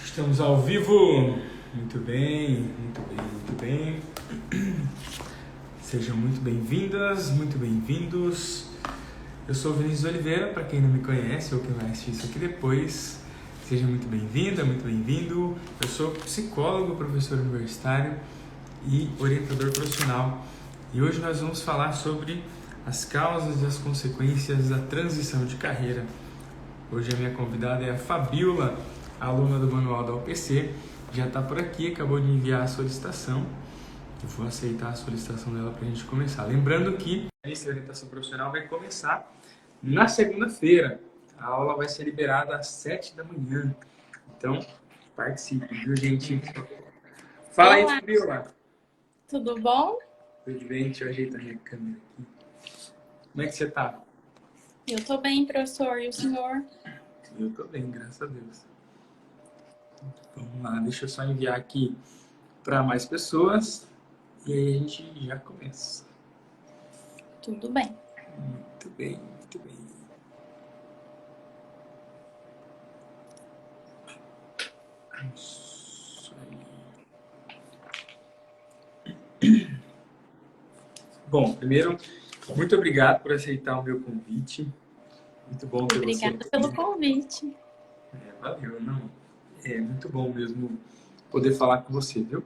Estamos ao vivo. Muito bem, muito bem, muito bem. Sejam muito bem-vindas, muito bem-vindos. Eu sou o Vinícius Oliveira, para quem não me conhece ou quem vai assistir isso aqui depois. Seja muito bem-vinda, muito bem-vindo. Eu sou psicólogo, professor universitário e orientador profissional. E hoje nós vamos falar sobre as causas e as consequências da transição de carreira. Hoje a minha convidada é a Fabiola, aluna do Manual da UPC, já está por aqui, acabou de enviar a solicitação. Eu vou aceitar a solicitação dela para a gente começar. Lembrando que a lista de orientação profissional vai começar na segunda-feira. A aula vai ser liberada às 7 da manhã. Então, participe, viu, gente? Fala aí, Olá, Fabiola. tudo bom? Tudo bem? Deixa eu ajeitar minha câmera aqui. Como é que você está? Eu tô bem, professor. E o senhor? Eu estou bem, graças a Deus. Vamos lá, deixa eu só enviar aqui para mais pessoas e aí a gente já começa. Tudo bem. Muito bem, muito bem. Isso aí. Bom, primeiro, muito obrigado por aceitar o meu convite. Muito bom ter você Obrigada aqui. pelo convite. Valeu, não. É muito bom mesmo poder falar com você, viu?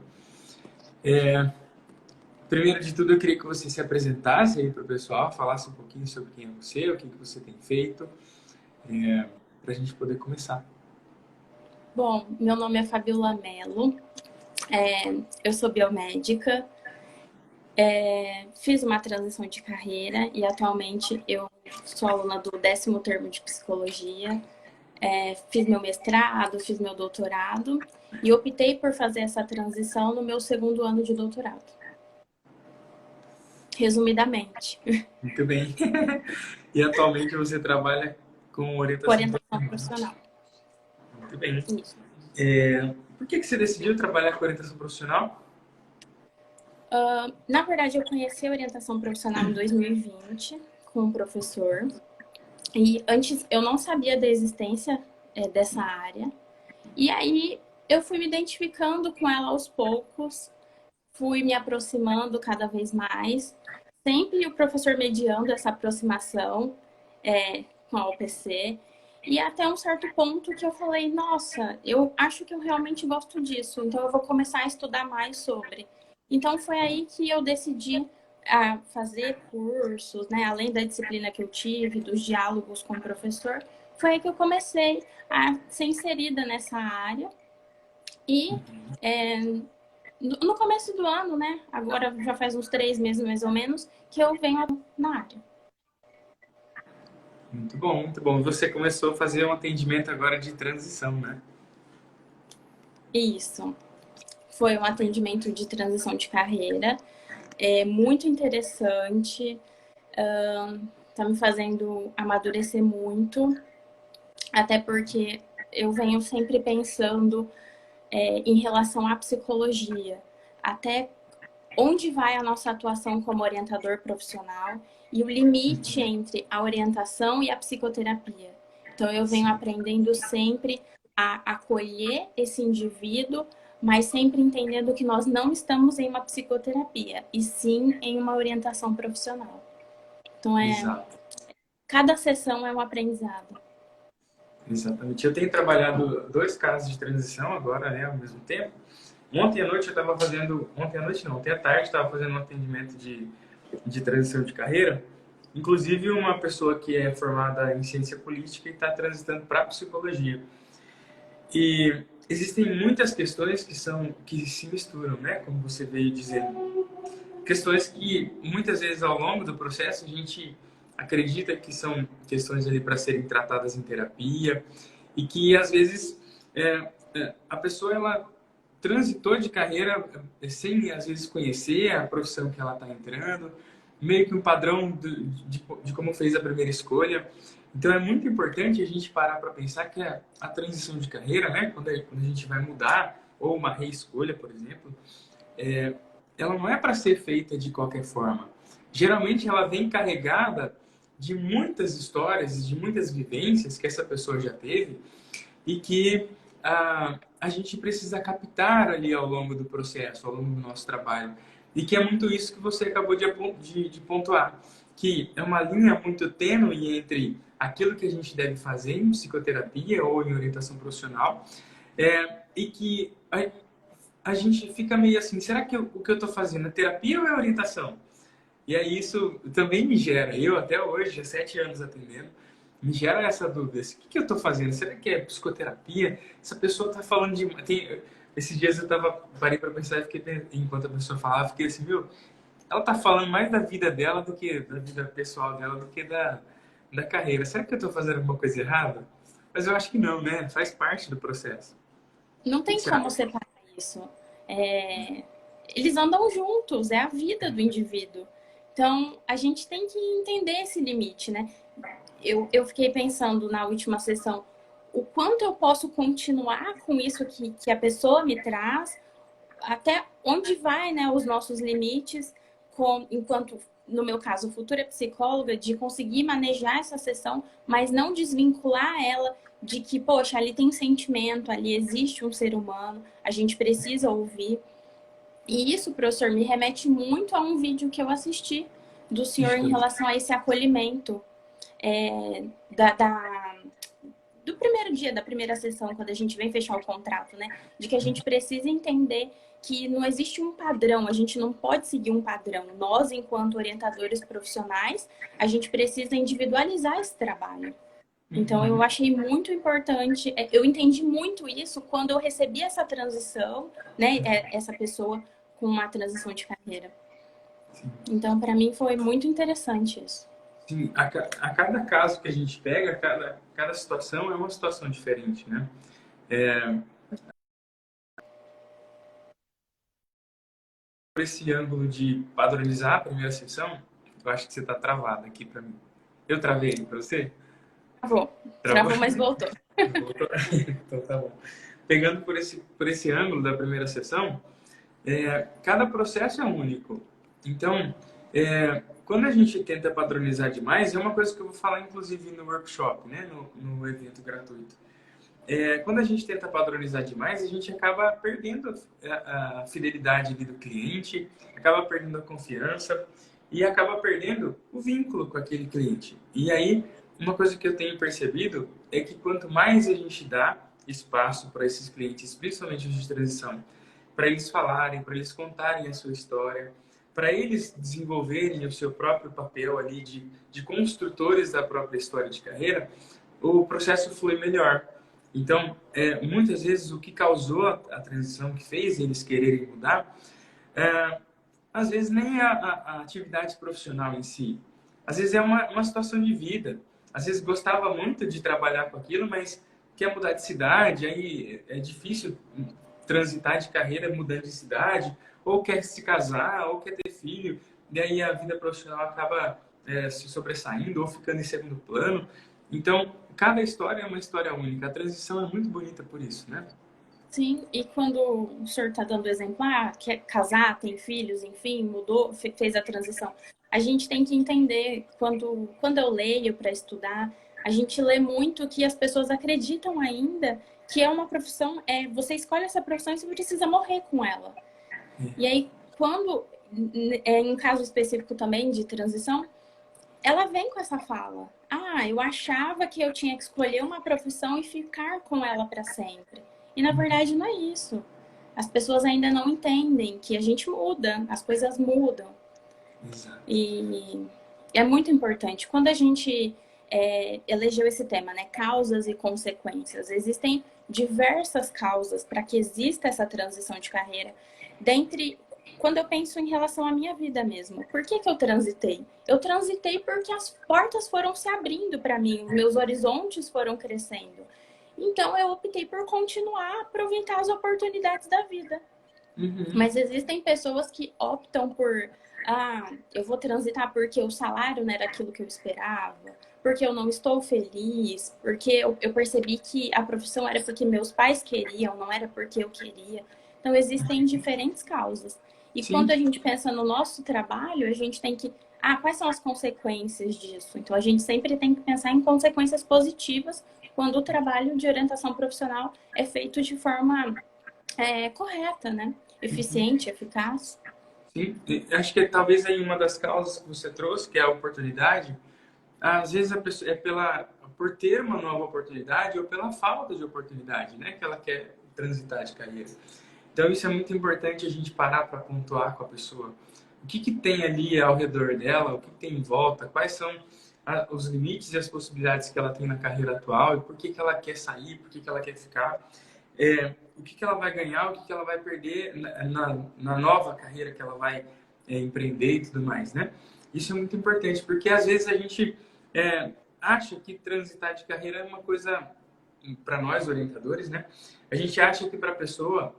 Primeiro de tudo, eu queria que você se apresentasse aí para o pessoal, falasse um pouquinho sobre quem é você, o que você tem feito, para a gente poder começar. Bom, meu nome é Fabiola Mello. Eu sou biomédica. Fiz uma transição de carreira e atualmente eu sou aluna do 10º termo de psicologia. Fiz meu mestrado, fiz meu doutorado e optei por fazer essa transição no meu segundo ano de doutorado. Resumidamente, Muito bem. E atualmente você trabalha com com orientação orientação profissional. profissional. Muito bem. Isso. Por que você decidiu trabalhar com orientação profissional? Na verdade, eu conheci a orientação profissional em 2020 com um professor. E antes eu não sabia da existência dessa área. E aí eu fui me identificando com ela aos poucos, fui me aproximando cada vez mais. Sempre o professor mediando essa aproximação com a UPC. E até um certo ponto que eu falei, nossa, eu acho que eu realmente gosto disso, então eu vou começar a estudar mais sobre. Então foi aí que eu decidi fazer cursos, né? Além da disciplina que eu tive, dos diálogos com o professor, foi aí que eu comecei a ser inserida nessa área. E no começo do ano, né? Agora já faz uns 3 meses mais ou menos, que eu venho na área. Muito bom, muito bom. Você começou a fazer um atendimento agora de transição, né? Isso. Foi um atendimento de transição de carreira. É muito interessante. Tá me fazendo amadurecer muito. Até porque eu venho sempre pensando em relação à psicologia. Até onde vai a nossa atuação como orientador profissional e o limite entre a orientação e a psicoterapia. Então, eu venho aprendendo sempre a acolher esse indivíduo, mas sempre entendendo que nós não estamos em uma psicoterapia, e sim em uma orientação profissional. Então, Exato. cada sessão é um aprendizado. Exatamente. Eu tenho trabalhado 2 casos de transição agora, né, ao mesmo tempo. Ontem à noite eu estava fazendo, ontem à noite não, ontem à tarde estava fazendo um atendimento de transição de carreira. Inclusive uma pessoa que é formada em ciência política e está transitando para psicologia. E existem muitas questões que se misturam, né? Como você veio dizendo, questões que muitas vezes ao longo do processo a gente acredita que são questões ali para serem tratadas em terapia e que às vezes a pessoa ela transitou de carreira sem às vezes conhecer a profissão que ela está entrando, meio que um padrão de como fez a primeira escolha. Então é muito importante a gente parar para pensar que a transição de carreira, né, quando a gente vai mudar, ou uma reescolha, por exemplo, ela não é para ser feita de qualquer forma. Geralmente ela vem carregada de muitas histórias, de muitas vivências que essa pessoa já teve e que a gente precisa captar ali ao longo do processo, ao longo do nosso trabalho. E que é muito isso que você acabou de pontuar, que é uma linha muito tênue entre aquilo que a gente deve fazer em psicoterapia ou em orientação profissional, e que a gente fica meio assim, será que o que eu estou fazendo é terapia ou é orientação? E aí isso também me gera, eu até hoje, há 7 anos atendendo, me gera essa dúvida. O que eu estou fazendo? Será que é psicoterapia? Essa pessoa está falando de... esses dias eu parei para pensar e fiquei, enquanto a pessoa falava, fiquei assim, meu, ela está falando mais da vida dela do que da vida pessoal dela, do que da carreira. Será que eu estou fazendo alguma coisa errada? Mas eu acho que não, né? Faz parte do processo. Não O que tem será? como separar isso. Eles andam juntos, é a vida do indivíduo. Então, a gente tem que entender esse limite, né? Eu fiquei pensando na última sessão, o quanto eu posso continuar com isso que a pessoa me traz, até onde vai, né, os nossos limites, enquanto, no meu caso, futura psicóloga, de conseguir manejar essa sessão, mas não desvincular ela de que, poxa, ali tem sentimento, ali existe um ser humano, a gente precisa ouvir. E isso, professor, me remete muito a um vídeo que eu assisti do senhor em relação a esse acolhimento do primeiro dia, da primeira sessão, quando a gente vem fechar o contrato, né? De que a gente precisa entender que não existe um padrão, a gente não pode seguir um padrão. Nós, enquanto orientadores profissionais, a gente precisa individualizar esse trabalho. Então, eu achei muito importante, eu entendi muito isso quando eu recebi essa transição, né? Essa pessoa com uma transição de carreira. Então, para mim, foi muito interessante isso. Sim, a cada caso que a gente pega, cada situação é uma situação diferente, né? Por esse ângulo de padronizar a primeira sessão, eu acho que você está travado aqui para mim. Eu travei para você? Travou, mas voltou. Voltou? Então tá bom. Pegando por esse ângulo da primeira sessão, cada processo é único. Então, quando a gente tenta padronizar demais, é uma coisa que eu vou falar inclusive no workshop, né, no evento gratuito. Quando a gente tenta padronizar demais, a gente acaba perdendo a fidelidade ali do cliente, acaba perdendo a confiança e acaba perdendo o vínculo com aquele cliente. E aí, uma coisa que eu tenho percebido é que quanto mais a gente dá espaço para esses clientes, principalmente os de transição, para eles falarem, para eles contarem a sua história, para eles desenvolverem o seu próprio papel ali de construtores da própria história de carreira, o processo flui melhor. Então, muitas vezes o que causou a transição, que fez eles quererem mudar, às vezes nem a atividade profissional em si. Às vezes é uma situação de vida. Às vezes gostava muito de trabalhar com aquilo, mas quer mudar de cidade, aí é difícil transitar de carreira mudando de cidade, ou quer se casar, ou quer ter filho, e aí a vida profissional acaba se sobressaindo ou ficando em segundo plano. Então, cada história é uma história única. A transição é muito bonita por isso, né? Sim, e quando o senhor está dando exemplo, quer casar, tem filhos, enfim, mudou, fez a transição. A gente tem que entender, quando eu leio para estudar, a gente lê muito que as pessoas acreditam ainda que é uma profissão, você escolhe essa profissão e você precisa morrer com ela. E aí, quando, em um caso específico também de transição, ela vem com essa fala. Eu achava que eu tinha que escolher uma profissão e ficar com ela para sempre. E na verdade não é isso. As pessoas ainda não entendem que a gente muda, as coisas mudam. Exato. E é muito importante. Quando a gente elegeu esse tema, né, causas e consequências, existem diversas causas para que exista essa transição de carreira. Quando eu penso em relação à minha vida mesmo, por que eu transitei? Eu transitei porque as portas foram se abrindo para mim, meus horizontes foram crescendo. Então, eu optei por continuar a aproveitar as oportunidades da vida. Uhum. Mas existem pessoas que optam por... eu vou transitar porque o salário não era aquilo que eu esperava, porque eu não estou feliz, porque eu percebi que a profissão era porque meus pais queriam, não era porque eu queria. Então, existem diferentes causas. E Sim. Quando a gente pensa no nosso trabalho, a gente tem que... quais são as consequências disso? Então, a gente sempre tem que pensar em consequências positivas quando o trabalho de orientação profissional é feito de forma correta, né? Eficiente, eficaz. Sim, acho que talvez aí uma das causas que você trouxe, que é a oportunidade, às vezes a pessoa é por ter uma nova oportunidade ou pela falta de oportunidade, né, que ela quer transitar de carreira. Então isso é muito importante a gente parar para pontuar com a pessoa. O que que tem ali ao redor dela, o que tem em volta, quais são os limites e as possibilidades que ela tem na carreira atual e por que que ela quer sair, por que que ela quer ficar, o que que ela vai ganhar, o que que ela vai perder na nova carreira que ela vai empreender e tudo mais, né? Isso é muito importante, porque às vezes a gente acha que transitar de carreira é uma coisa, para nós orientadores, né? A gente acha que para a pessoa,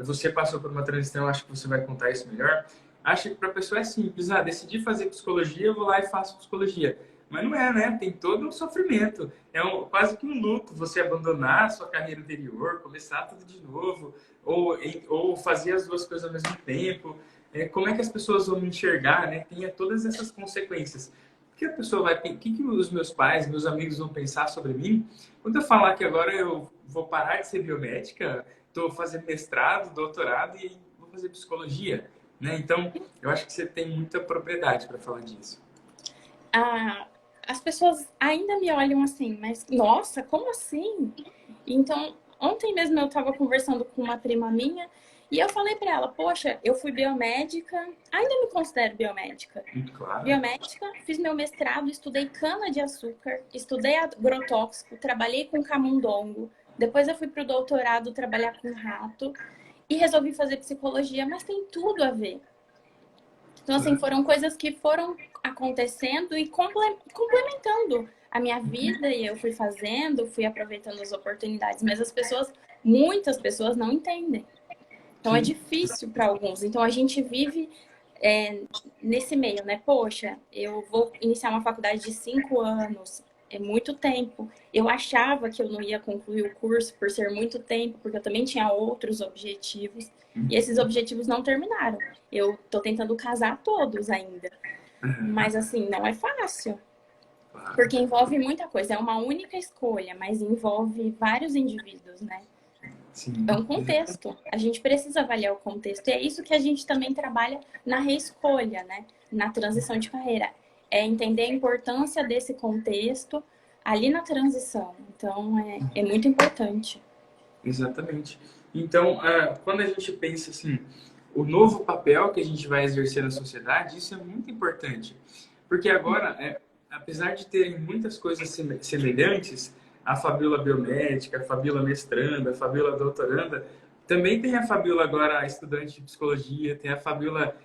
você passou por uma transição, acho que você vai contar isso melhor, acha que para a pessoa é simples, decidi fazer psicologia, eu vou lá e faço psicologia. Mas não é, né? Tem todo um sofrimento. Quase que um luto você abandonar a sua carreira anterior, começar tudo de novo, ou fazer as duas coisas ao mesmo tempo. Como é que as pessoas vão me enxergar, né? Tem todas essas consequências. O que a pessoa vai, o que os meus pais, meus amigos vão pensar sobre mim? Quando eu falar que agora eu vou parar de ser biomédica, estou fazendo mestrado, doutorado e vou fazer psicologia, né? Então, eu acho que você tem muita propriedade para falar disso. As pessoas ainda me olham assim, mas nossa, como assim? Então, ontem mesmo eu estava conversando com uma prima minha e eu falei para ela, poxa, eu fui biomédica, ainda me considero biomédica. Muito claro. Biomédica, fiz meu mestrado, estudei cana-de-açúcar, estudei agrotóxico, trabalhei com camundongo, depois eu fui para o doutorado trabalhar com rato e resolvi fazer psicologia, mas tem tudo a ver. Então, assim, foram coisas que foram acontecendo e complementando a minha vida e eu fui fazendo, fui aproveitando as oportunidades, mas muitas pessoas não entendem. Então, é difícil para alguns. Então, a gente vive nesse meio, né? Poxa, eu vou iniciar uma faculdade de 5 anos, é muito tempo. Eu achava que eu não ia concluir o curso por ser muito tempo, porque eu também tinha outros objetivos. E esses objetivos não terminaram. Eu tô tentando casar todos ainda. Mas, assim, não é fácil. Porque envolve muita coisa. É uma única escolha, mas envolve vários indivíduos, né? Sim. É um contexto. A gente precisa avaliar o contexto. E é isso que a gente também trabalha na reescolha, né? Na transição de carreira. É entender a importância desse contexto ali na transição. Então, é muito importante. Exatamente. Então, quando a gente pensa assim, o novo papel que a gente vai exercer na sociedade, isso é muito importante. Porque agora, apesar de terem muitas coisas semelhantes, a Fabíola biomédica, a Fabíola mestranda, a Fabíola doutoranda, também tem a Fabíola agora estudante de psicologia, tem a Fabíola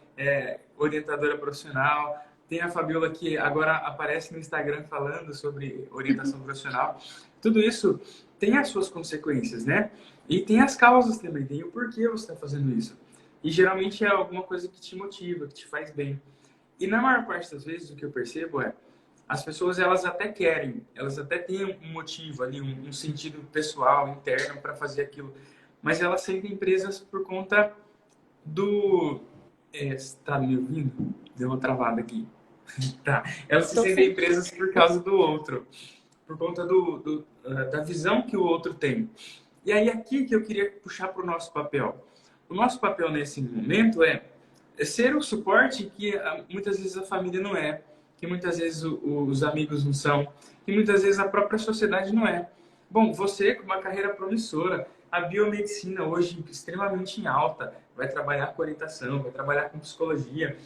orientadora profissional, tem a Fabíola que agora aparece no Instagram falando sobre orientação profissional. Tudo isso tem as suas consequências, né? E tem as causas também, tem o porquê você está fazendo isso. E geralmente é alguma coisa que te motiva, que te faz bem. E na maior parte das vezes o que eu percebo as pessoas elas até querem, elas até têm um motivo ali, um sentido pessoal, interno para fazer aquilo, mas elas sentem presas por conta do... tá me ouvindo? Deu uma travada aqui. Tá. Elas se sentem presas por causa do outro, por conta da visão que o outro tem. E aí aqui que eu queria puxar para o nosso papel. O nosso papel nesse momento é ser o suporte que muitas vezes a família não é, que muitas vezes os amigos não são, que muitas vezes a própria sociedade não é. Bom, você com uma carreira promissora, a biomedicina hoje extremamente em alta, vai trabalhar com orientação, vai trabalhar com psicologia.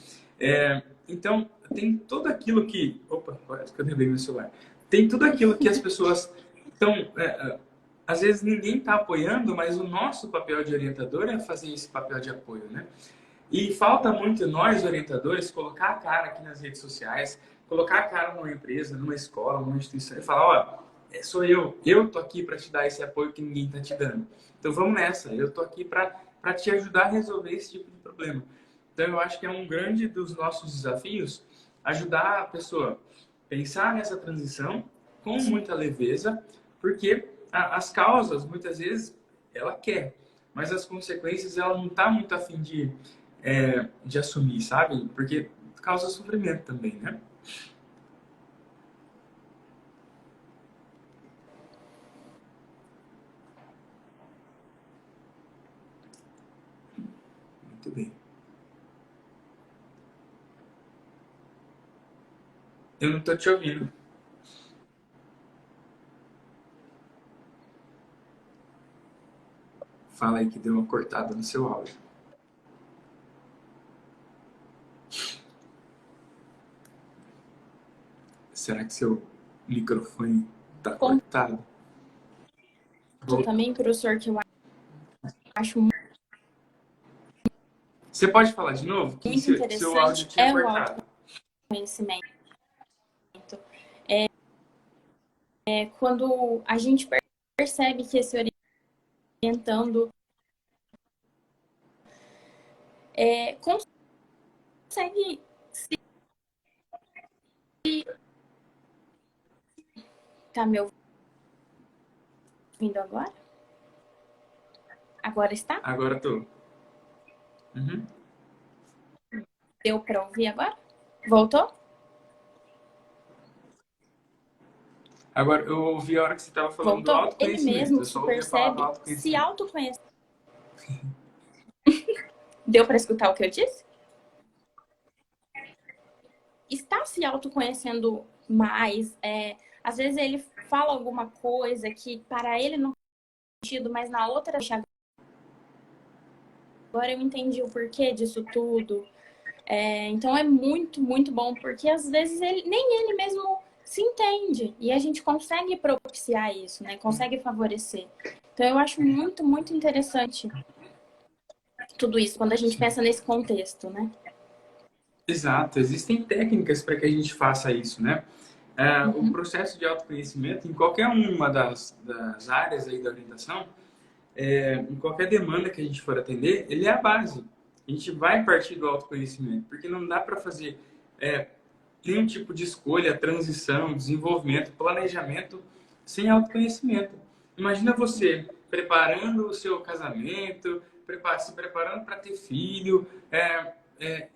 Então, tem tudo aquilo que... Opa, quase que eu derrubei meu celular. Tem tudo aquilo que as pessoas estão... às vezes ninguém está apoiando, mas o nosso papel de orientador é fazer esse papel de apoio, né? E falta muito nós, orientadores, colocar a cara aqui nas redes sociais, colocar a cara numa empresa, numa escola, numa instituição e falar, ó, sou eu tô aqui para te dar esse apoio que ninguém está te dando. Então vamos nessa, eu tô aqui para te ajudar a resolver esse tipo de problema. Então eu acho que é um grande dos nossos desafios ajudar a pessoa a pensar nessa transição com muita leveza, porque as causas, muitas vezes, ela quer, mas as consequências ela não está muito afim de assumir, sabe? Porque causa sofrimento também, né? muito bem. Eu não estou te ouvindo. Fala aí que deu uma cortada no seu áudio. Será que seu microfone está cortado? Também, professor, que eu acho muito Você pode falar de novo? Que interessante seu áudio tinha é o cortado. autoconhecimento. Quando a gente percebe que esse orientando consegue se... Tá me ouvindo agora? Agora está? Agora tô. Uhum. Deu para ouvir agora? Voltou? Agora, eu ouvi a hora que você estava falando do Voltou? Ele autoconhecimento. mesmo Eu se só ouvi a palavra percebe, se autoconhecimento. autoconhece. Deu para escutar o que eu disse? Está se autoconhecendo mais. Às vezes ele fala alguma coisa que para ele não faz sentido, mas na outra... Agora eu entendi o porquê disso tudo. Então é muito, muito bom, porque às vezes nem ele mesmo se entende. E a gente consegue propiciar isso, né? Consegue favorecer. Então eu acho muito, muito interessante tudo isso, quando a gente pensa nesse contexto, né? Exato. Existem técnicas para que a gente faça isso, né? O processo de autoconhecimento, em qualquer uma das áreas aí da orientação, em qualquer demanda que a gente for atender, ele é a base. A gente vai partir do autoconhecimento, porque não dá para fazer nenhum tipo de escolha, transição, desenvolvimento, planejamento sem autoconhecimento. Imagina você preparando o seu casamento, se preparando para ter filho,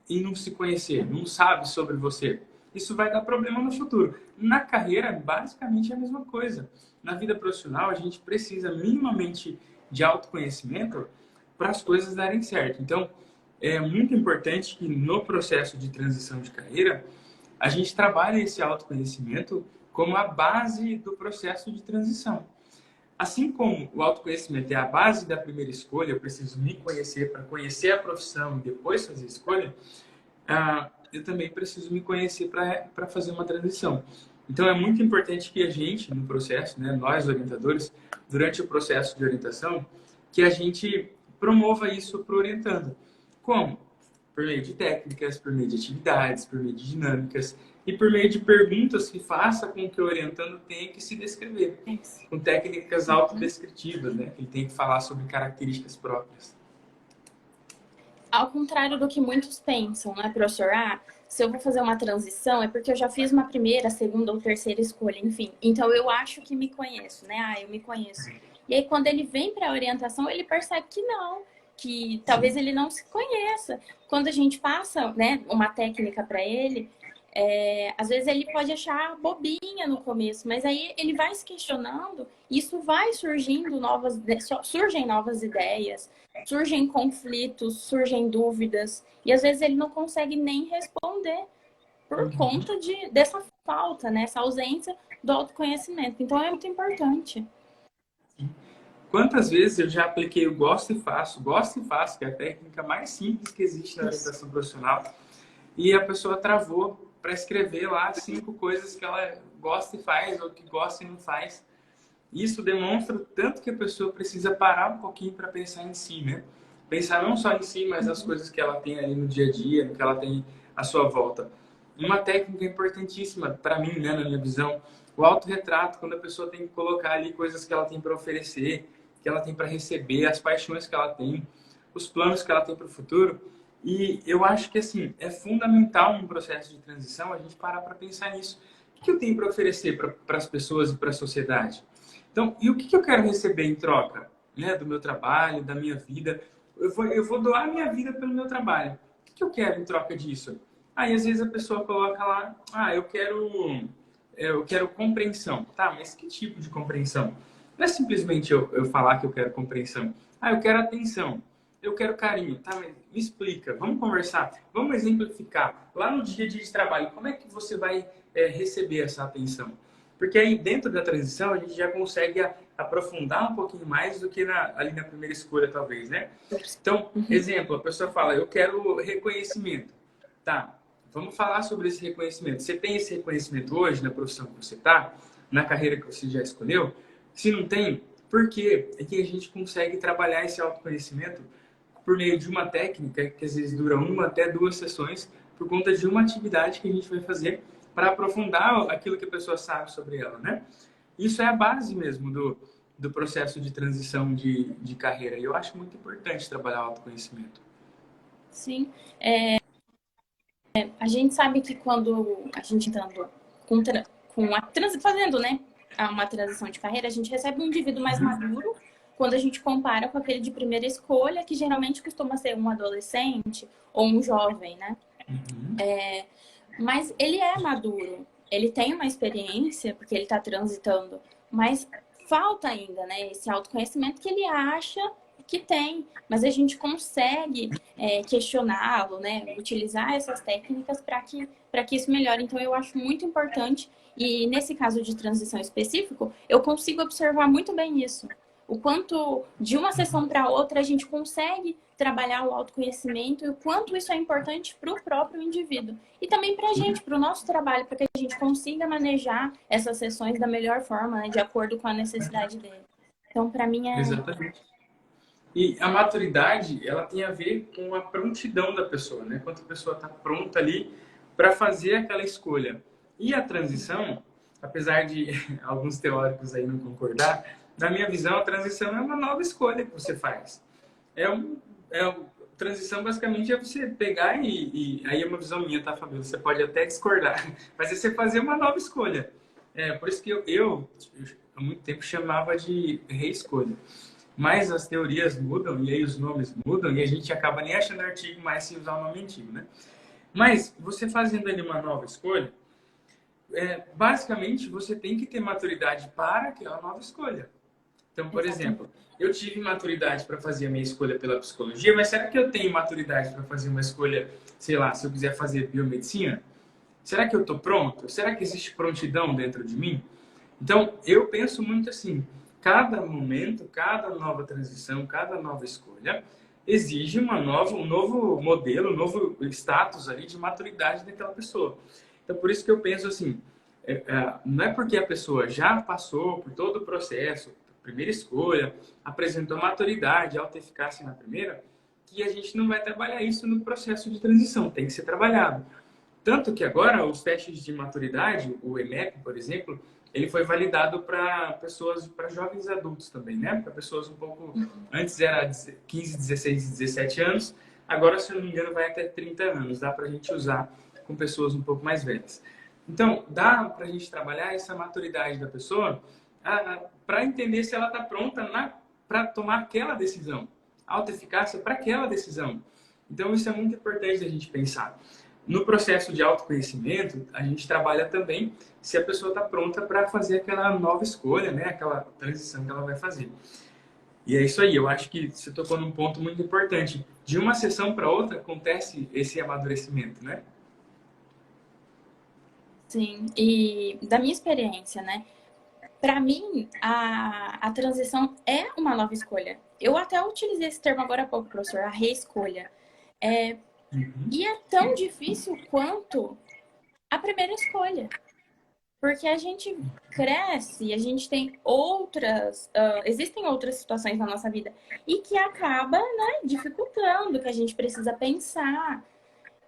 e não se conhecer, não sabe sobre você. Isso vai dar problema no futuro. Na carreira, basicamente é a mesma coisa. Na vida profissional, a gente precisa minimamente de autoconhecimento para as coisas darem certo. Então, é muito importante que no processo de transição de carreira, a gente trabalhe esse autoconhecimento como a base do processo de transição. Assim como o autoconhecimento é a base da primeira escolha, eu preciso me conhecer para conhecer a profissão e depois fazer a escolha, eu também preciso me conhecer para fazer uma transição. Então, é muito importante que a gente, no processo, né, nós orientadores, durante o processo de orientação, que a gente promova isso para o orientando. Como? Por meio de técnicas, por meio de atividades, por meio de dinâmicas e por meio de perguntas que faça com que o orientando tenha que se descrever. Com técnicas autodescritivas, né? Ele tem que falar sobre características próprias. Ao contrário do que muitos pensam, né, professor? Se eu vou fazer uma transição é porque eu já fiz uma primeira, segunda ou terceira escolha, enfim. Então eu acho que me conheço, né? Eu me conheço. E aí quando ele vem para a orientação, ele percebe que não, que talvez ele não se conheça. Quando a gente passa, né, uma técnica para ele, às vezes ele pode achar bobinha no começo, mas aí ele vai se questionando, isso vai surgem novas ideias, surgem conflitos, surgem dúvidas, e às vezes ele não consegue nem responder por conta dessa falta, né, essa ausência do autoconhecimento. Então é muito importante. Quantas vezes eu já apliquei o gosto e faço, que é a técnica mais simples que existe na orientação profissional, e a pessoa travou para escrever lá 5 coisas que ela gosta e faz, ou que gosta e não faz. Isso demonstra o tanto que a pessoa precisa parar um pouquinho para pensar em si, né? Pensar não só em si, mas nas coisas que ela tem ali no dia a dia, no que ela tem à sua volta. Uma técnica importantíssima para mim, né, na minha visão, o autorretrato, quando a pessoa tem que colocar ali coisas que ela tem para oferecer, que ela tem para receber, as paixões que ela tem, os planos que ela tem para o futuro. E eu acho que, assim, é fundamental no processo de transição a gente parar para pensar nisso. O que eu tenho para oferecer para as pessoas e para a sociedade? Então, e o que eu quero receber em troca, né, do meu trabalho, da minha vida? Eu vou doar a minha vida pelo meu trabalho. O que eu quero em troca disso? Aí, às vezes, a pessoa coloca lá, eu quero compreensão. Tá, mas que tipo de compreensão? Não é simplesmente eu falar que eu quero compreensão. Eu quero atenção. eu quero carinho, tá? Mas me explica, vamos conversar, vamos exemplificar. Lá no dia a dia de trabalho, como é que você vai receber essa atenção? Porque aí dentro da transição a gente já consegue aprofundar um pouquinho mais do que ali na primeira escolha, talvez, né? Então, exemplo, a pessoa fala, eu quero reconhecimento. Tá, vamos falar sobre esse reconhecimento. Você tem esse reconhecimento hoje na profissão que você está, na carreira que você já escolheu? Se não tem, por quê? É que a gente consegue trabalhar esse autoconhecimento por meio de uma técnica que às vezes dura 1 até 2 sessões por conta de uma atividade que a gente vai fazer para aprofundar aquilo que a pessoa sabe sobre ela, né? Isso é a base mesmo do processo de transição de carreira. E eu acho muito importante trabalhar o autoconhecimento. Sim. A gente sabe que quando a gente entrando fazendo, né, uma transição de carreira, a gente recebe um indivíduo mais maduro quando a gente compara com aquele de primeira escolha, que geralmente costuma ser um adolescente ou um jovem, né? Mas ele é maduro, ele tem uma experiência, porque ele está transitando, mas falta ainda, né, esse autoconhecimento que ele acha que tem, mas a gente consegue questioná-lo, né, utilizar essas técnicas para que isso melhore. Então, eu acho muito importante, e nesse caso de transição específico, eu consigo observar muito bem isso. O quanto de uma sessão para outra a gente consegue trabalhar o autoconhecimento e o quanto isso é importante para o próprio indivíduo. E também para a gente, para o nosso trabalho, para que a gente consiga manejar essas sessões da melhor forma, né, de acordo com a necessidade dele. Então, para mim é... Exatamente. E a maturidade, ela tem a ver com a prontidão da pessoa, né? Quanto a pessoa está pronta ali para fazer aquela escolha. E a transição, apesar de alguns teóricos aí não concordar, na minha visão, a transição é uma nova escolha que você faz. Transição basicamente é você pegar aí é uma visão minha, tá, Fabio? Você pode até discordar, mas é você fazer uma nova escolha. Por isso que eu há muito tempo chamava de reescolha. Mas as teorias mudam e aí os nomes mudam e a gente acaba nem achando artigo mais sem usar o nome antigo, né? Mas você fazendo ali uma nova escolha, basicamente você tem que ter maturidade para aquela nova escolha. Então, por exemplo, eu tive maturidade para fazer a minha escolha pela psicologia, mas será que eu tenho maturidade para fazer uma escolha, sei lá, se eu quiser fazer biomedicina? Será que eu estou pronto? Será que existe prontidão dentro de mim? Então, eu penso muito assim, cada momento, cada nova transição, cada nova escolha exige um novo modelo, um novo status ali de maturidade daquela pessoa. Então, por isso que eu penso assim, não é porque a pessoa já passou por todo o processo, primeira escolha, apresentou maturidade, autoeficácia na primeira, que a gente não vai trabalhar isso no processo de transição, tem que ser trabalhado. Tanto que agora os testes de maturidade, o EMEP, por exemplo, ele foi validado para jovens adultos também, né? Para pessoas um pouco... Antes era 15, 16, 17 anos, agora, se eu não me engano, vai até 30 anos. Dá para a gente usar com pessoas um pouco mais velhas. Então, dá para a gente trabalhar essa maturidade da pessoa para entender se ela está pronta para tomar aquela decisão. Autoeficácia para aquela decisão. Então, isso é muito importante a gente pensar. No processo de autoconhecimento, a gente trabalha também se a pessoa está pronta para fazer aquela nova escolha, né? Aquela transição que ela vai fazer. E é isso aí, eu acho que você tocou num ponto muito importante. De uma sessão para outra acontece esse amadurecimento, né? Sim, e da minha experiência, né? Para mim, a transição é uma nova escolha. Eu até utilizei esse termo agora há pouco, professor, a reescolha. E é tão difícil quanto a primeira escolha. Porque a gente cresce, a gente tem existem outras situações na nossa vida e que acaba, né, dificultando, que a gente precisa pensar.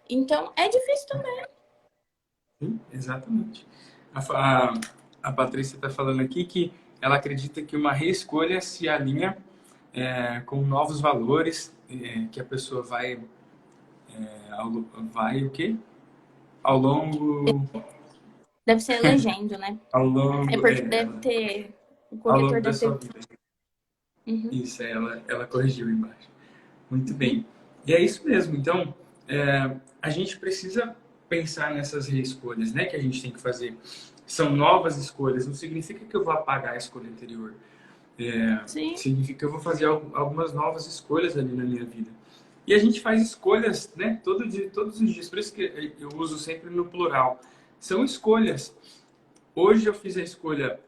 Então, é difícil também. Sim, exatamente. A Patrícia está falando aqui que ela acredita que uma reescolha se alinha com novos valores que a pessoa vai o quê? Ao longo... Deve ser legendo, né? Ao longo... É porque deve ter... O Ao corretor longo da deve sua ter... vida. Uhum. Isso, ela corrigiu embaixo. Muito bem. E é isso mesmo. Então, a gente precisa pensar nessas reescolhas, né? Que a gente tem que fazer. São novas escolhas. Não significa que eu vou apagar a escolha anterior. Sim, Significa que eu vou fazer algumas novas escolhas ali na minha vida. E a gente faz escolhas, né, todo dia, todos os dias. Por isso que eu uso sempre no plural. São escolhas. Hoje eu fiz a escolha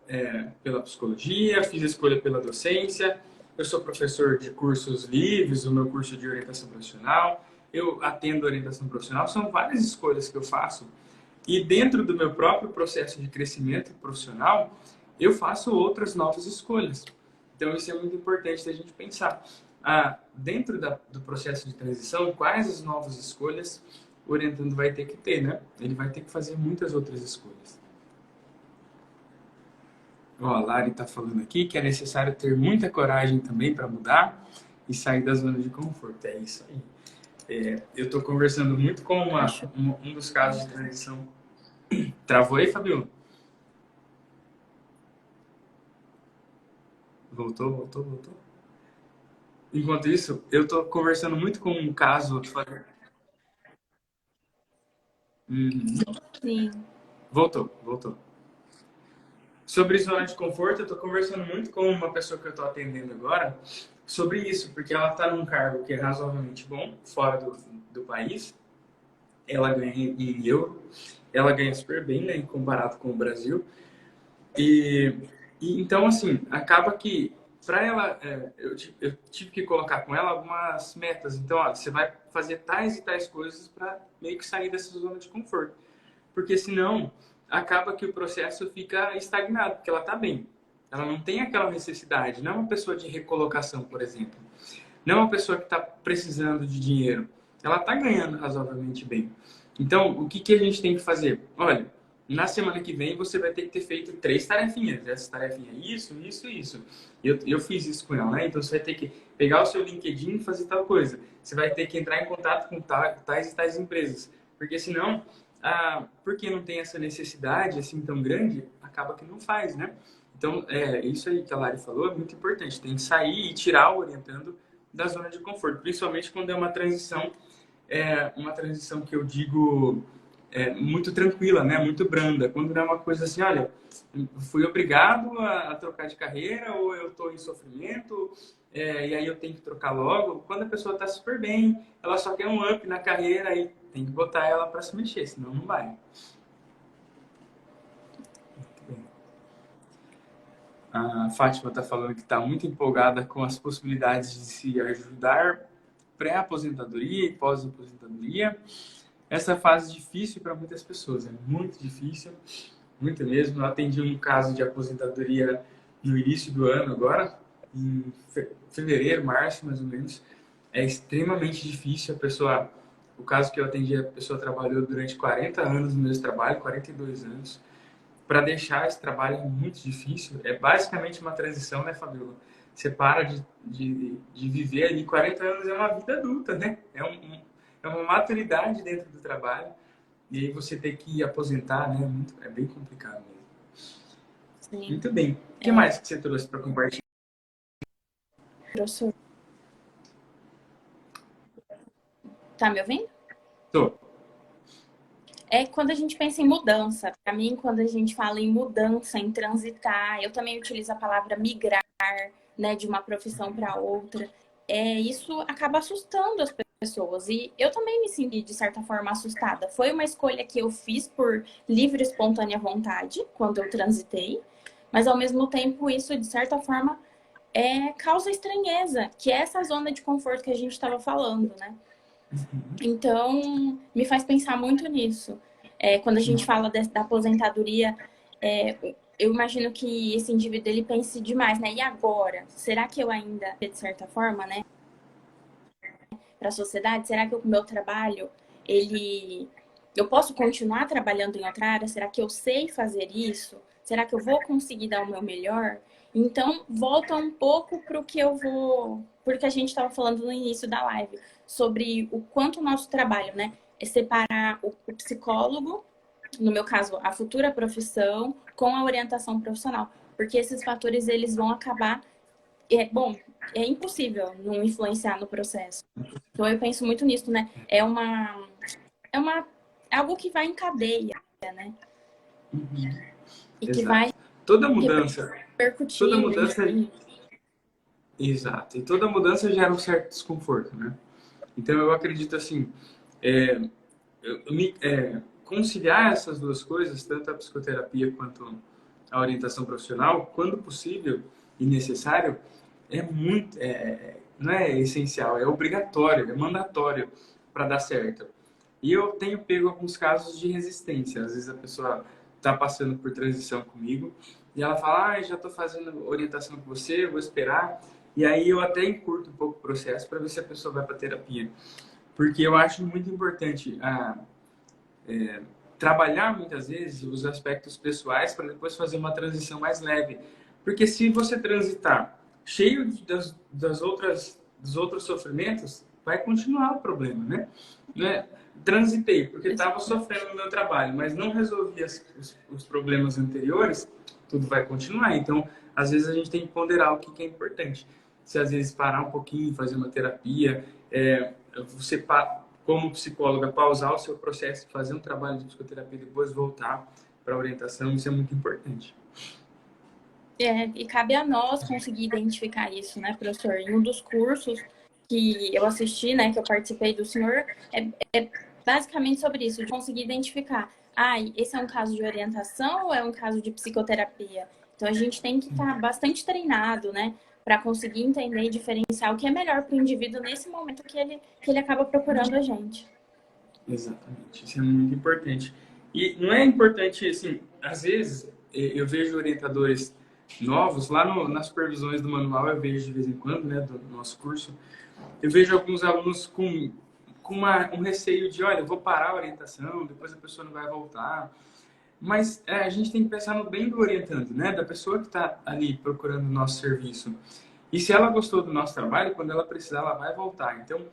pela psicologia, fiz a escolha pela docência. Eu sou professor de cursos livres, o meu curso de orientação profissional. Eu atendo orientação profissional. São várias escolhas que eu faço. E dentro do meu próprio processo de crescimento profissional, eu faço outras novas escolhas. Então, isso é muito importante da gente pensar. Dentro do processo de transição, quais as novas escolhas o orientando vai ter que ter, né? Ele vai ter que fazer muitas outras escolhas. Ó, a Lari está falando aqui que é necessário ter muita coragem também para mudar e sair da zona de conforto. É isso aí. Eu estou conversando muito com acho. um dos casos de transição. Travou aí, Fabio? Voltou, voltou, voltou. Enquanto isso, eu estou conversando muito com um caso. Sim. Voltou, voltou. Sobre zona de conforto, eu estou conversando muito com uma pessoa que eu estou atendendo agora sobre isso, porque ela está num cargo que é razoavelmente bom, fora do país. Ela ganha em euro, ela ganha super bem, né, comparado com o Brasil. E, então, assim, acaba que para ela, eu tive que colocar com ela algumas metas. Então, ó, você vai fazer tais e tais coisas para meio que sair dessa zona de conforto. Porque senão, acaba que o processo fica estagnado, porque ela está bem. Ela não tem aquela necessidade. Não é uma pessoa de recolocação, por exemplo. Não é uma pessoa que está precisando de dinheiro. Ela está ganhando razoavelmente bem. Então, o que, que a gente tem que fazer? Olha, na semana que vem você vai ter que ter feito 3 tarefinhas. Essa tarefinha é isso, isso, isso. Eu fiz isso com ela, né? Então você vai ter que pegar o seu LinkedIn e fazer tal coisa. Você vai ter que entrar em contato com tais e tais empresas. Porque senão, porque não tem essa necessidade assim tão grande, acaba que não faz, né? Então, isso aí que a Lari falou é muito importante. Tem que sair e tirar o orientando da zona de conforto, principalmente quando é uma transição que eu digo muito tranquila, né? Muito branda. Quando não é uma coisa assim, olha, fui obrigado a trocar de carreira ou eu estou em sofrimento e aí eu tenho que trocar logo. Quando a pessoa está super bem, ela só quer um up na carreira e tem que botar ela para se mexer, senão não vai. A Fátima está falando que está muito empolgada com as possibilidades de se ajudar pré-aposentadoria e pós-aposentadoria. Essa fase é difícil para muitas pessoas, é muito difícil, muito mesmo. Eu atendi um caso de aposentadoria no início do ano agora, em fevereiro, março, mais ou menos. É extremamente difícil o caso que eu atendi, a pessoa trabalhou durante 40 anos no mesmo trabalho, 42 anos. Para deixar esse trabalho é muito difícil. É basicamente uma transição, né, Fabiola? Você para de viver ali. 40 anos é uma vida adulta, né? É uma maturidade dentro do trabalho. E aí você ter que aposentar, né? É bem complicado mesmo. Sim. Muito bem. O que mais que você trouxe para compartilhar? Professor, tá me ouvindo? Tô. É quando a gente pensa em mudança. Para mim, quando a gente fala em mudança, em transitar, eu também utilizo a palavra migrar, né, de uma profissão para outra. Isso acaba assustando as pessoas. E eu também me senti, de certa forma, assustada. Foi uma escolha que eu fiz por livre e espontânea vontade, quando eu transitei. Mas, ao mesmo tempo, isso, de certa forma, causa estranheza, que é essa zona de conforto que a gente estava falando, né? Então, me faz pensar muito nisso. Quando a gente fala da aposentadoria, eu imagino que esse indivíduo ele pense demais, né? E agora? Será que eu ainda, de certa forma, né, para a sociedade, será que o meu trabalho, eu posso continuar trabalhando em outra área? Será que eu sei fazer isso? Será que eu vou conseguir dar o meu melhor? Então, volta um pouco para o que porque a gente estava falando no início da live, sobre o quanto o nosso trabalho, né, é separar o psicólogo, no meu caso, a futura profissão, com a orientação profissional. Porque esses fatores, eles vão acabar... Bom, é impossível não influenciar no processo. Então, eu penso muito nisso, né? É uma, algo que vai em cadeia, né? E que Exato. vai Toda mudança, toda repercutindo, mudança enfim. Exato. E toda mudança gera um certo desconforto, né? Então, eu acredito assim, é, conciliar essas duas coisas, tanto a psicoterapia quanto a orientação profissional, quando possível e necessário, é muito, não é essencial, é obrigatório, é mandatório para dar certo. E eu tenho pego alguns casos de resistência. Às vezes a pessoa está passando por transição comigo e ela fala, já estou fazendo orientação com você, vou esperar. E aí eu até encurto um pouco o processo para ver se a pessoa vai para terapia. Porque eu acho muito importante trabalhar muitas vezes os aspectos pessoais para depois fazer uma transição mais leve. Porque se você transitar cheio dos outros sofrimentos, vai continuar o problema, né? Transitei porque estava sofrendo no meu trabalho, mas não resolvi os problemas anteriores, tudo vai continuar. Então, às vezes a gente tem que ponderar o que é importante. Se às vezes parar um pouquinho, fazer uma terapia, você como psicóloga, pausar o seu processo, fazer um trabalho de psicoterapia e depois voltar para a orientação, isso é muito importante. E cabe a nós conseguir identificar isso, né, professor? Em um dos cursos que eu assisti, né, que eu participei do senhor, é basicamente sobre isso, de conseguir identificar, esse é um caso de orientação ou é um caso de psicoterapia? Então, a gente tem que estar bastante treinado, né, para conseguir entender e diferenciar o que é melhor para o indivíduo nesse momento que ele acaba procurando a gente. Exatamente, isso é muito importante. E não é importante, assim, às vezes eu vejo orientadores novos, lá nas supervisões do manual eu vejo de vez em quando, né, do nosso curso, eu vejo alguns alunos com um receio de, olha, eu vou parar a orientação, depois a pessoa não vai voltar. Mas a gente tem que pensar no bem do orientando, né, da pessoa que está ali procurando o nosso serviço. E se ela gostou do nosso trabalho, quando ela precisar, ela vai voltar. Então,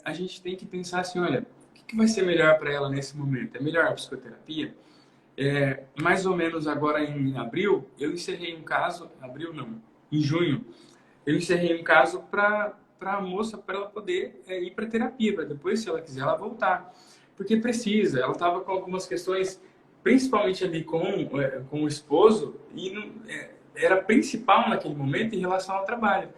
a gente tem que pensar assim, olha, o que vai ser melhor para ela nesse momento? É melhor a psicoterapia? Mais ou menos agora em abril, eu encerrei um caso, abril não, em junho, eu encerrei um caso para a moça, para ela poder ir para terapia, para depois, se ela quiser, ela voltar. Porque precisa, ela estava com algumas questões, principalmente ali com o esposo, e era principal naquele momento em relação ao trabalho.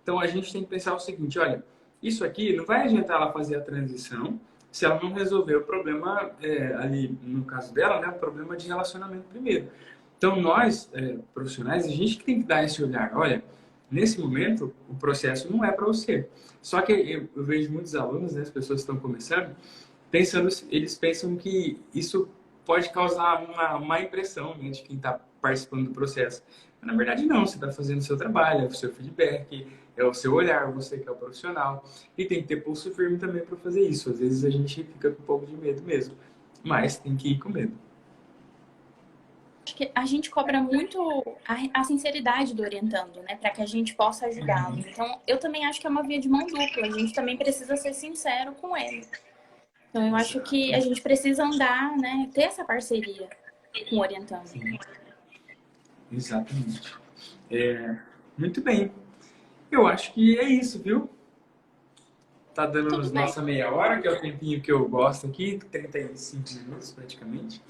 Então a gente tem que pensar o seguinte, olha, isso aqui não vai adiantar ela fazer a transição se ela não resolver o problema ali, no caso dela, né, o problema de relacionamento primeiro. Então nós, profissionais, a gente que tem que dar esse olhar, olha, nesse momento o processo não é para você. Só que eu vejo muitos alunos, né, as pessoas que estão começando, eles pensam que isso pode causar uma má impressão, né, de quem está participando do processo. Mas, na verdade, não. Você está fazendo o seu trabalho, é o seu feedback, é o seu olhar, você que é o profissional. E tem que ter pulso firme também para fazer isso. Às vezes a gente fica com um pouco de medo mesmo, mas tem que ir com medo. Acho que a gente cobra muito a sinceridade do orientando, né? Para que a gente possa ajudá-lo. Então, eu também acho que é uma via de mão dupla. A gente também precisa ser sincero com ele. Então, eu acho que a gente precisa andar, né? Ter essa parceria com o orientando. Sim. Exatamente. Muito bem. Eu acho que é isso, viu? Tá dando nossa meia hora, que é o tempinho que eu gosto aqui, 35 minutos praticamente.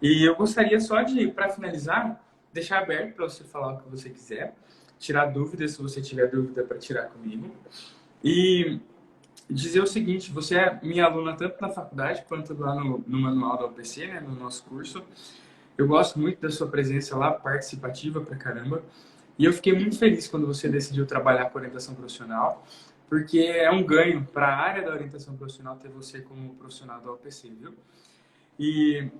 E eu gostaria só de, para finalizar, deixar aberto para você falar o que você quiser, tirar dúvidas, se você tiver dúvida para tirar comigo. E dizer o seguinte, você é minha aluna tanto na faculdade quanto lá no manual da UPC, né, no nosso curso. Eu gosto muito da sua presença lá, participativa pra caramba. E eu fiquei muito feliz quando você decidiu trabalhar com orientação profissional, porque é um ganho para a área da orientação profissional ter você como profissional da UPC, viu? E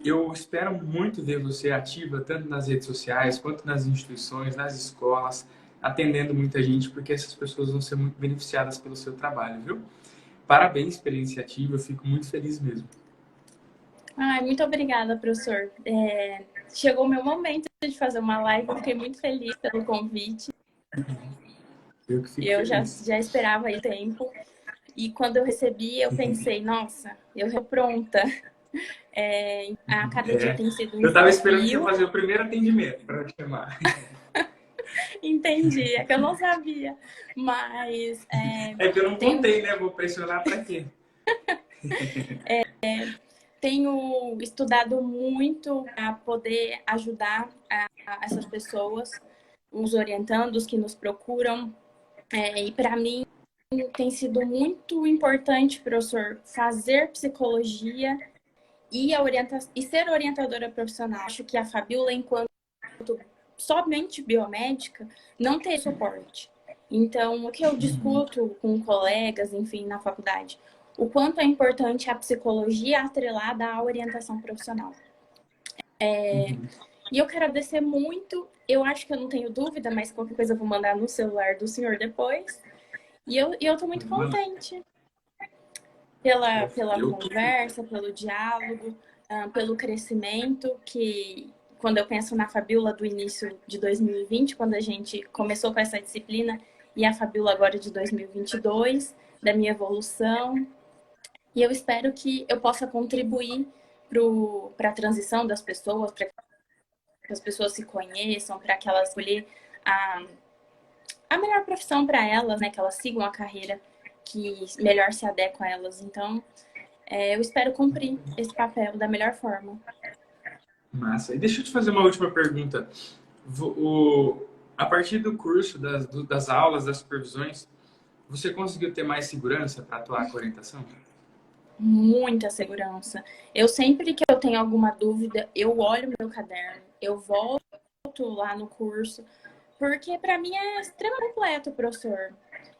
eu espero muito ver você ativa tanto nas redes sociais quanto nas instituições, nas escolas, atendendo muita gente, porque essas pessoas vão ser muito beneficiadas pelo seu trabalho, viu? Parabéns pela iniciativa, eu fico muito feliz mesmo. Muito obrigada, professor. Chegou o meu momento de fazer uma live, eu fiquei muito feliz pelo convite. Eu já esperava aí tempo. E quando eu recebi, eu pensei, nossa, eu estou pronta. A cada dia tem sido um Eu estava esperando desafio. você fazer o primeiro atendimento para te chamar. Entendi, é que eu não sabia. Mas. É que eu não contei, né? Vou pressionar para quê? Tenho estudado muito para poder ajudar essas pessoas. os orientandos que nos procuram. E para mim tem sido muito importante, professor, fazer psicologia e ser orientadora profissional. Acho que a Fabiola, enquanto somente biomédica, não tem suporte. Então, o que eu discuto com colegas, enfim, na faculdade, o quanto é importante a psicologia atrelada à orientação profissional. E eu quero agradecer muito. Eu acho que eu não tenho dúvida, mas qualquer coisa eu vou mandar no celular do senhor depois. E eu tô muito contente pela conversa, pelo diálogo, pelo crescimento que, quando eu penso na Fabiola do início de 2020, quando a gente começou com essa disciplina, e a Fabiola agora de 2022, da minha evolução. E eu espero que eu possa contribuir para a transição das pessoas, para que as pessoas se conheçam, para que elas escolher a melhor profissão para elas, né? Que elas sigam a carreira que melhor se adequa a elas. Então, eu espero cumprir esse papel da melhor forma. Massa. E deixa eu te fazer uma última pergunta. A partir do curso, das aulas, das supervisões, você conseguiu ter mais segurança para atuar com orientação? Muita segurança. Eu sempre que eu tenho alguma dúvida, eu olho meu caderno, eu volto lá no curso, porque para mim é extremamente completo, professor.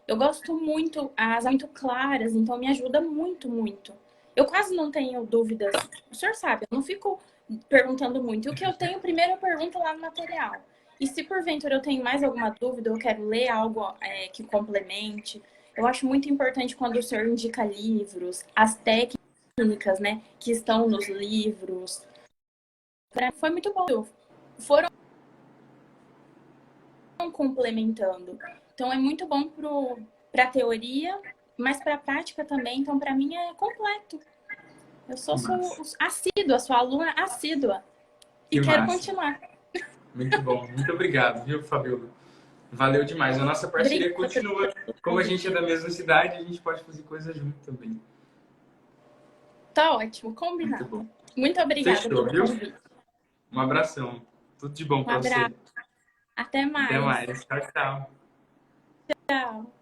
Eu gosto muito, as muito claras, então me ajuda muito, muito. Eu quase não tenho dúvidas. O senhor sabe, eu não fico perguntando muito. E o que eu tenho, primeiro eu pergunto lá no material. E se porventura eu tenho mais alguma dúvida, eu quero ler algo que complemente. Eu acho muito importante quando o senhor indica livros, as técnicas, né, que estão nos livros. Foi muito bom. Foram complementando. Então é muito bom para a teoria, mas para a prática também. Então para mim é completo. Eu sou assídua, sou aluna assídua e quero continuar. Muito bom, muito obrigado, viu, Fabiola? Valeu demais. A nossa parceria continua. Como a gente é da mesma cidade, a gente pode fazer coisas junto também. Tá ótimo, combinado. Muito obrigada pelo convite. Um abração. Tudo de bom para você. Até mais. Até mais. Tchau, tchau. Tchau.